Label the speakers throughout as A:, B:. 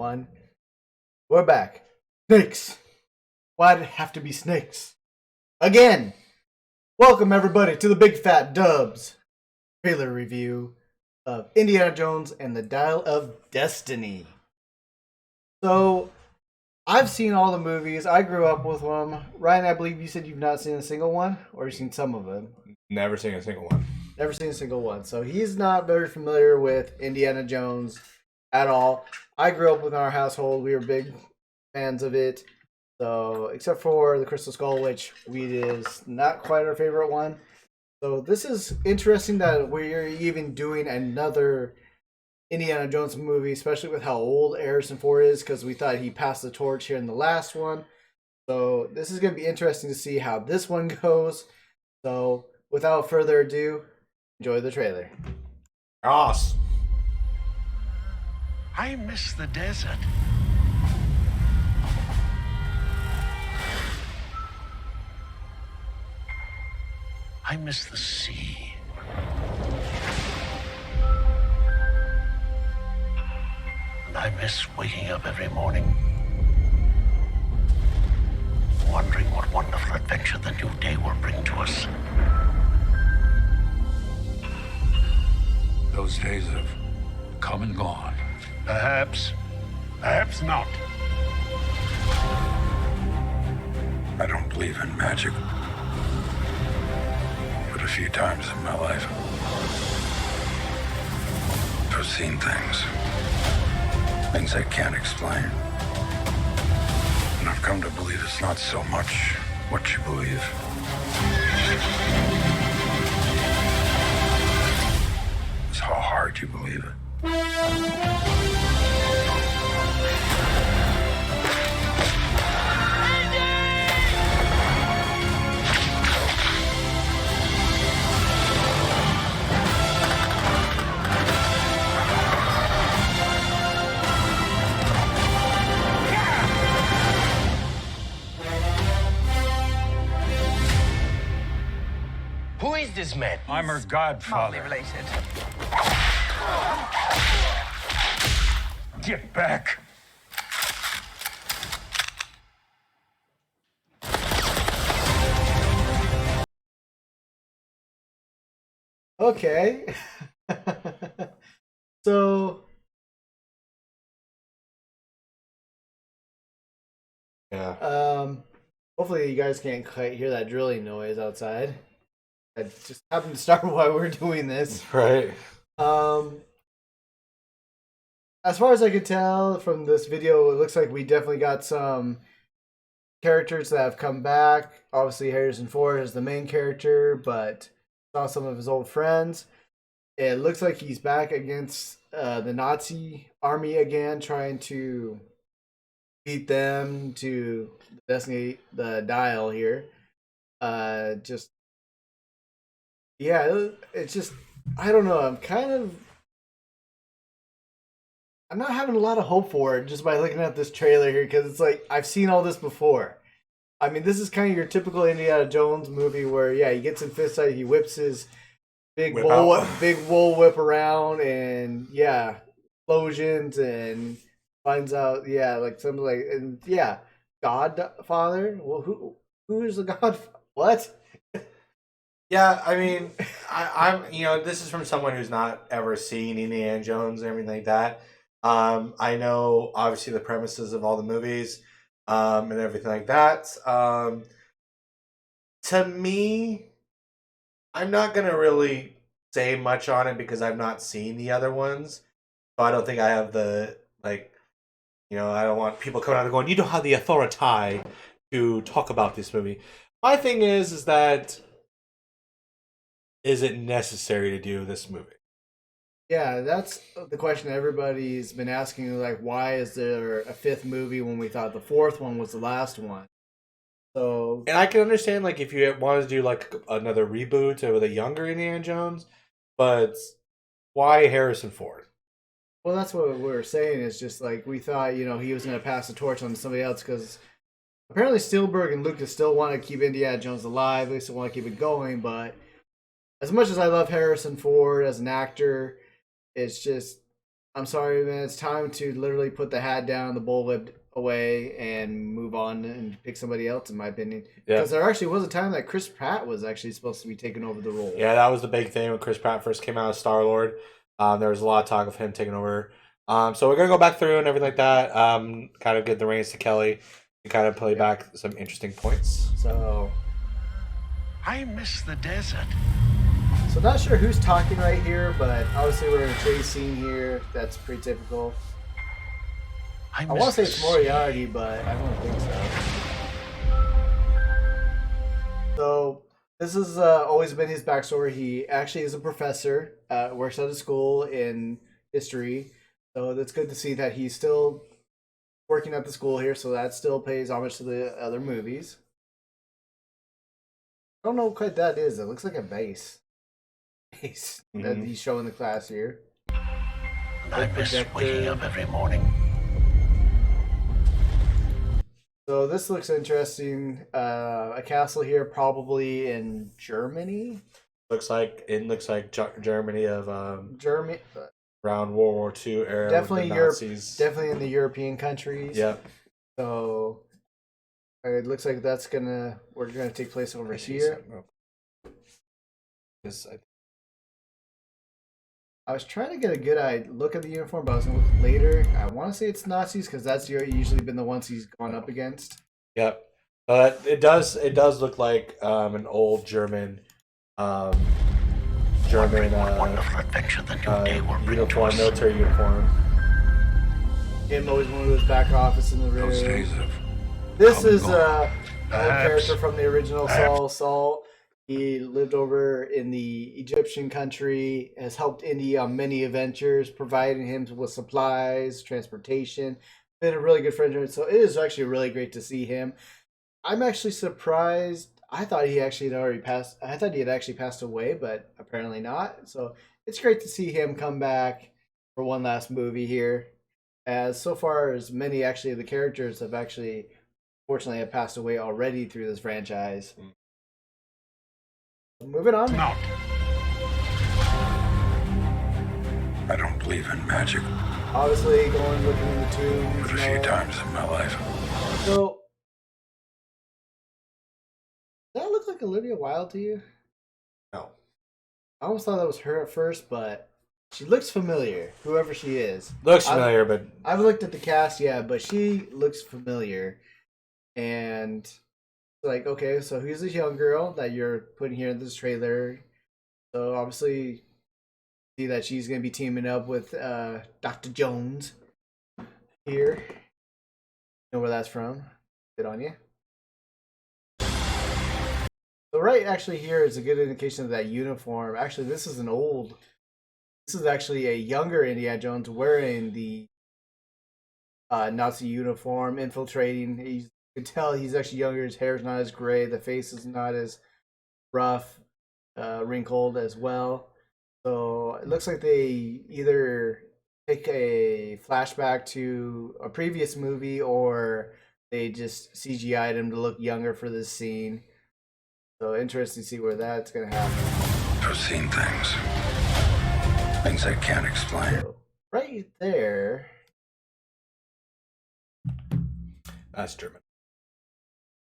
A: One. We're back. Snakes. Why'd it have to be snakes? Again! Welcome everybody to the Big Fat Dubs trailer review of Indiana Jones and the Dial of Destiny. So, I've seen all the movies. I grew up with them. Ryan, I believe you said you've not seen a single one? Or you've seen some of them?
B: Never seen a single one.
A: Never seen a single one. So he's not very familiar with Indiana Jones at all. I grew up with our household. We were big fans of it. So, except for the Crystal Skull, which is not quite our favorite one. So this is interesting that we're even doing another Indiana Jones movie, especially with how old Harrison Ford is, because we thought he passed the torch here in the last one. So this is going to be interesting to see how this one goes. So without further ado, enjoy the trailer.
B: Ross.
C: I miss the desert. I miss the sea. And I miss waking up every morning, wondering what wonderful adventure the new day will bring to us.
D: Those days have come and gone.
C: Perhaps not.
D: I don't believe in magic. But a few times in my life, I've seen things I can't explain. And I've come to believe it's not so much what you believe. It's how hard you believe it.
C: Who is this man?
D: I'm her godfather.
E: Related.
D: Get back!
A: Okay. So,
B: Yeah.
A: hopefully you guys can't quite hear that drilling noise outside. That just happened to start while we're doing this.
B: Right.
A: As far as I could tell from this video, it looks like we definitely got some characters that have come back. Obviously, Harrison Ford is the main character, but saw some of his old friends. It looks like he's back against the Nazi army again, trying to beat them to destiny the dial here. Just yeah, it's just I don't know. I'm not having a lot of hope for it just by looking at this trailer here, because it's like I've seen all this before. I mean, this is kind of your typical Indiana Jones movie where, yeah, he gets in fist fight, he whips his big wool whip around, and yeah, explosions, and finds out, yeah, like something like, and yeah, Godfather. Well, who is the Godfather? What?
B: Yeah, I mean, I'm this is from someone who's not ever seen Indiana Jones and everything like that. I know obviously the premises of all the movies, and everything like that. To me, I'm not gonna really say much on it because I've not seen the other ones. So I don't think I have the I don't want people coming out and going, you don't have the authority to talk about this movie. My thing is that is it necessary to do this movie?
A: Yeah, that's the question everybody's been asking. Like, why is there a fifth movie when we thought the fourth one was the last one? So,
B: And I can understand, like, if you wanted to do, like, another reboot with a younger Indiana Jones, but why Harrison Ford?
A: well, that's what we were saying. Is just like we thought, he was going to pass the torch on to somebody else, because apparently Spielberg and Lucas still want to keep Indiana Jones alive. They still want to keep it going, but as much as I love Harrison Ford as an actor, it's just I'm sorry, man. It's time to literally put the hat down, the bullwhip away, and move on and pick somebody else. In my opinion,
B: Yeah.
A: because there actually was a time that Chris Pratt was actually supposed to be taking over the role.
B: Yeah, that was the big thing when Chris Pratt first came out as Star Lord. There was a lot of talk of him taking over. So we're gonna go back through and everything like that. Kind of give the reins to Kelly to kind of play back some interesting points.
A: So
C: I miss the desert.
A: not sure who's talking right here, but obviously we're in a chase scene here. That's pretty typical. I want to say it's Moriarty, but I don't think so. So this has always been his backstory. He actually is a professor, works at a school in history. So that's good to see that he's still working at the school here. So that still pays homage to the other movies. I don't know what quite that is. It looks like a vase. That he's showing the class here.
C: I miss waking up every morning.
A: So this looks interesting. A castle here, probably in Germany.
B: Looks like Germany of
A: Germany,
B: around World War II era.
A: definitely
B: with the
A: Europe.
B: Nazis.
A: Definitely in the European countries.
B: Yep.
A: So it looks like we're gonna take place over here. I was trying to get a good look at the uniform, but I was gonna look later. I want to say it's Nazis because that's usually been the ones he's gone up against.
B: Yep. But it does look like an old German
C: What wonderful adventure the new day will bring to
B: uniform,
C: us.
B: military uniform.
A: Him always one of those back office in the
D: Those
A: rear.
D: days of
A: This
D: come
A: is
D: and
A: a
D: go.
A: old
D: Perhaps.
A: character from the original Saul. Saul. He lived over in the Egyptian country, has helped Indy on many adventures, providing him with supplies, transportation. Been a really good friend. So it is actually really great to see him. I'm actually surprised. I thought he actually had already passed. I thought he had actually passed away, but apparently not. So it's great to see him come back for one last movie here. As so far as many actually of the characters have actually, fortunately, have passed away already through this franchise. Moving on.
D: No. I don't believe in magic,
A: Obviously, going looking in the tombs.
D: but a few times in my life.
A: So, does that look like Olivia Wilde to you?
B: No.
A: I almost thought that was her at first, but she looks familiar, whoever she is.
B: Looks familiar, but
A: I've looked at the cast, yeah, but she looks familiar. And like, okay, so here's this young girl that you're putting here in this trailer. So obviously, see that she's gonna be teaming up with Dr. Jones here. Know where that's from? Good on you. So right, actually, here is a good indication of that uniform. Actually, this is actually a younger Indiana Jones wearing the Nazi uniform, infiltrating. You can tell he's actually younger. His hair's not as gray. The face is not as rough, wrinkled as well. So it looks like they either take a flashback to a previous movie or they just CGI'd him to look younger for this scene. So interesting to see where that's gonna happen.
D: I've seen things I can't explain.
A: So, right there.
B: that's German.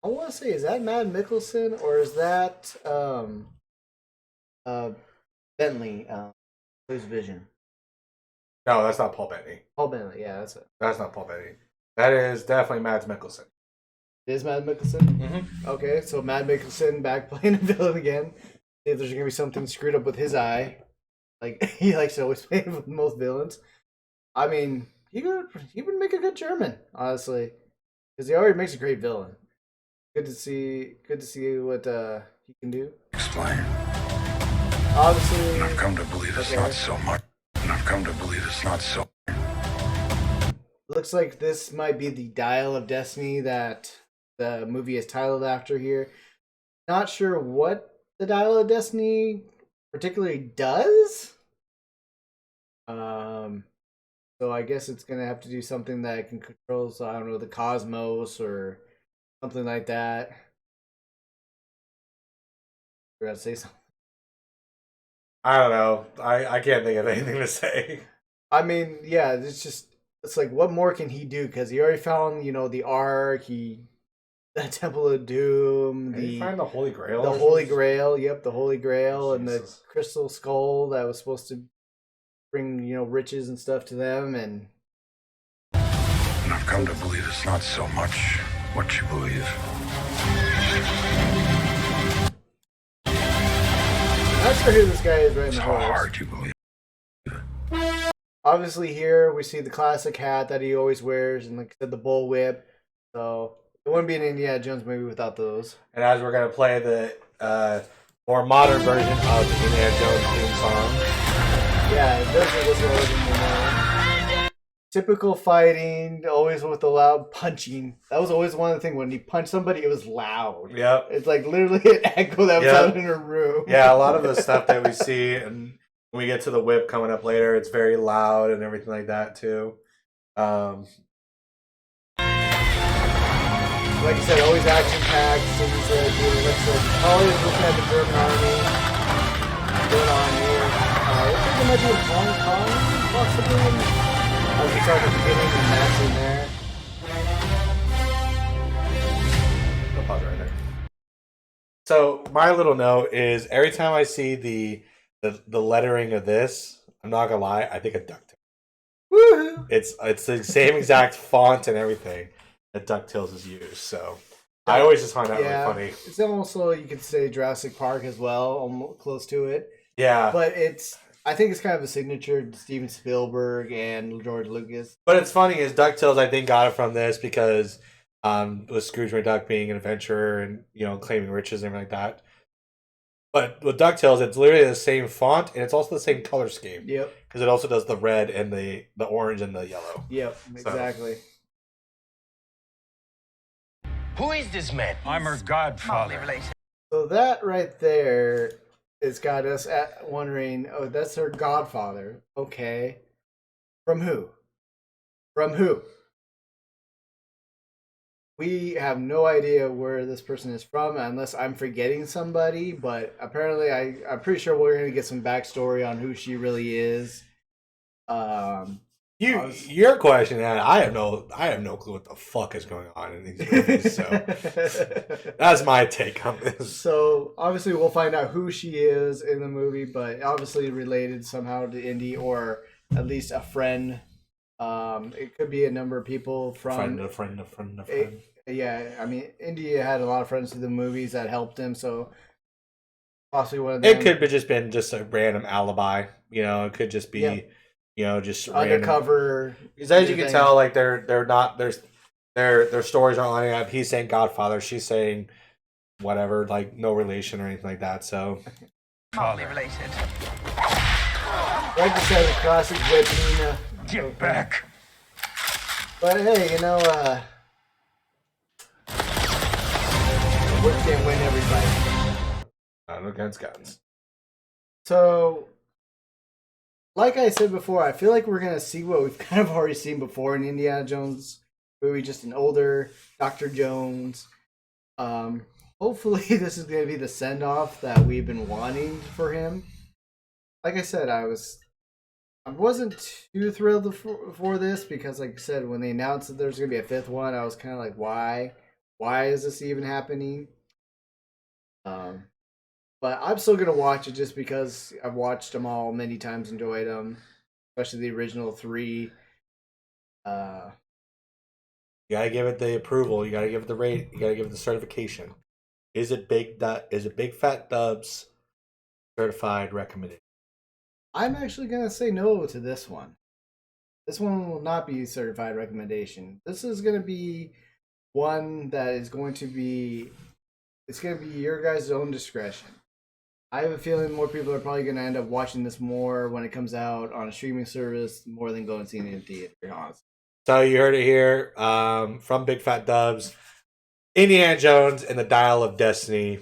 A: I want to say, is that Matt Mikkelsen or is that Bentley? Who's Vision?
B: No, that's not Paul Bettany.
A: Paul Bentley. Yeah, that's it.
B: That's not Paul Bettany. That is definitely Mads Mikkelsen.
A: It is Matt Mikkelsen.
B: Mm-hmm.
A: Okay, so Matt Mikkelsen back playing a villain again. See if there's gonna be something screwed up with his eye, like he likes to always play with most villains. I mean, he would make a good German, honestly, because he already makes a great villain. Good to see what he can do.
D: Explain.
A: Obviously,
D: And I've come to believe it's
A: Okay.
D: not so much. And I've come to believe it's not so.
A: looks like this might be the Dial of Destiny that the movie is titled after here. Not sure what the Dial of Destiny particularly does. So I guess it's gonna have to do something that can control, so I don't know, the cosmos or something like that. You're gonna say something?
B: I don't know. I can't think of anything to say.
A: I mean, yeah, it's like what more can he do? Because he already found, the Ark, the Temple of Doom,
B: Did you find the Holy Grail?
A: the Holy Grail. Yep, the Holy Grail, and the
B: Jesus.
A: Crystal Skull that was supposed to bring riches and stuff to them, and
D: And I've come to believe it's not so much what you believe.
A: I'm not sure who this guy is right
D: It's
A: in the
D: how
A: horse.
D: hard you believe.
A: Obviously, here we see the classic hat that he always wears, and like I said, the bullwhip. So it wouldn't be an Indiana Jones movie without those.
B: And as we're gonna play the more modern version of the Indiana Jones theme song.
A: Yeah, it does look this original. Typical fighting, always with the loud punching. That was always one of the things. When he punched somebody, it was loud.
B: Yep.
A: It's like literally an echo that was
B: Yep.
A: out in a room.
B: Yeah, a lot of the stuff that we see, and when we get to the whip coming up later, it's very loud and everything like that too.
A: Like I said, always action packed. Scenes always looking at the German army going on here. I think it might be in Hong Kong, possibly. As we start at the beginning, and that's in there.
B: I'll pause right there. So my little note is every time I see the lettering of this, I'm not gonna lie, I think of DuckTales.
A: Woohoo!
B: It's the same exact font and everything that DuckTales is used. So I always just find that really funny.
A: It's also, you could say, Jurassic Park as well, almost close to it.
B: Yeah,
A: But I think it's kind of a signature to Steven Spielberg and George Lucas.
B: but it's funny is DuckTales I think got it from this because with Scrooge McDuck being an adventurer and claiming riches and everything like that. But with DuckTales, it's literally the same font and it's also the same color scheme
A: Yep,
B: because it also does the red and the orange and the yellow.
A: exactly.
C: Who is this man?
E: I'm her godfather.
A: So that right there has got us wondering, oh, that's her godfather. Okay. From who? From who? We have no idea where this person is from, unless I'm forgetting somebody, but apparently I'm pretty sure we're going to get some backstory on who she really is.
B: Your question, and I have no clue what the fuck is going on in these movies. So that's my take on this.
A: So obviously we'll find out who she is in the movie, but obviously related somehow to Indy, or at least a friend. It could be a number of people from
B: A friend.
A: Yeah, I mean, Indy had a lot of friends through the movies that helped him, so possibly one of them.
B: It could have just been just a random alibi. It could just be, just random.
A: Undercover.
B: Because as you can
A: thing.
B: tell, like they're not their stories aren't lining up. He's saying Godfather, she's saying whatever, like no relation or anything like that. So
E: Father.
A: Like you said, a classic whipping.
E: Get back.
A: But hey, Whip can't win every fight.
B: I don't know against guns.
A: So, like I said before, I feel like we're going to see what we've kind of already seen before in Indiana Jones movie, just an older Dr. Jones. Hopefully this is going to be the send-off that we've been wanting for him. Like I said, I wasn't too thrilled for this because, like I said, when they announced that there's going to be a fifth one, I was kind of like, why? Why is this even happening? But I'm still going to watch it just because I've watched them all many times, enjoyed them, especially the original three.
B: You gotta give it the approval. You gotta give it the rate. You gotta give it the certification. Is it Big Fat Dubs certified recommended?
A: I'm actually going to say no to this one. This one will not be certified recommendation. This is going to be one that is going to be, it's going to be your guys' own discretion. I have a feeling more people are probably going to end up watching this more when it comes out on a streaming service more than going and seeing it in theater, to be honest.
B: So you heard it here from Big Fat Dubs. Indiana Jones and the Dial of Destiny.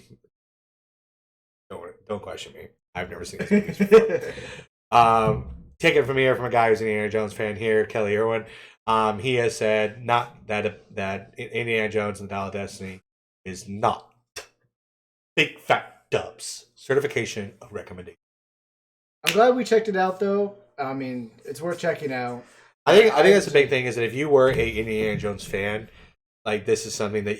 B: Don't question me. I've never seen this movie before. Taken from here from a guy who's an Indiana Jones fan here, Kelly Irwin. He has said not that Indiana Jones and the Dial of Destiny is not Big Fat Dubs certification of recommendation.
A: I'm glad we checked it out, though. I mean, it's worth checking out.
B: I think that's the big thing is that if you were a Indiana Jones fan, like this is something that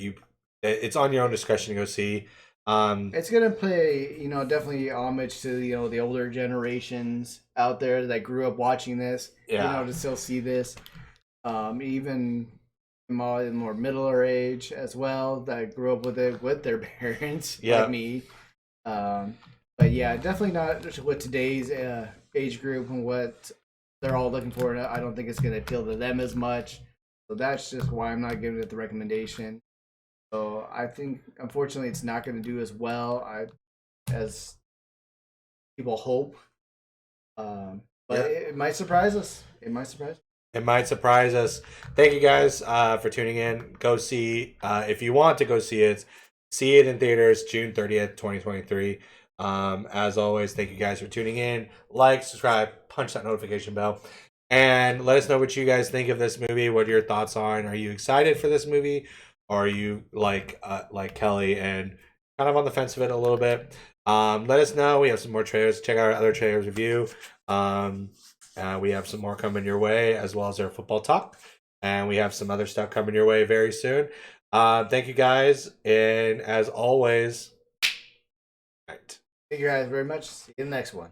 B: it's on your own discretion to go see.
A: It's gonna play, definitely homage to the older generations out there that grew up watching this.
B: Yeah.
A: To still see this, even more middle age as well that grew up with it with their parents,
B: Yeah.
A: like me. But yeah, definitely not with today's age group and what they're all looking for. I don't think it's gonna appeal to them as much. So that's just why I'm not giving it the recommendation. So I think, unfortunately, it's not going to do as well as people hope. But it might surprise us. It might surprise us.
B: Thank you guys for tuning in. Go see, if you want to go see it in theaters June 30th, 2023. As always, thank you guys for tuning in. Like, subscribe, punch that notification bell. And let us know what you guys think of this movie. What are your thoughts on? Are you excited for this movie? Or are you like Kelly and kind of on the fence of it a little bit? Let us know. We have some more trailers. Check out our other trailers review. We have some more coming your way, as well as our football talk. And we have some other stuff coming your way very soon. Thank you guys. And as always,
A: Thank you guys very much. See you in the next one.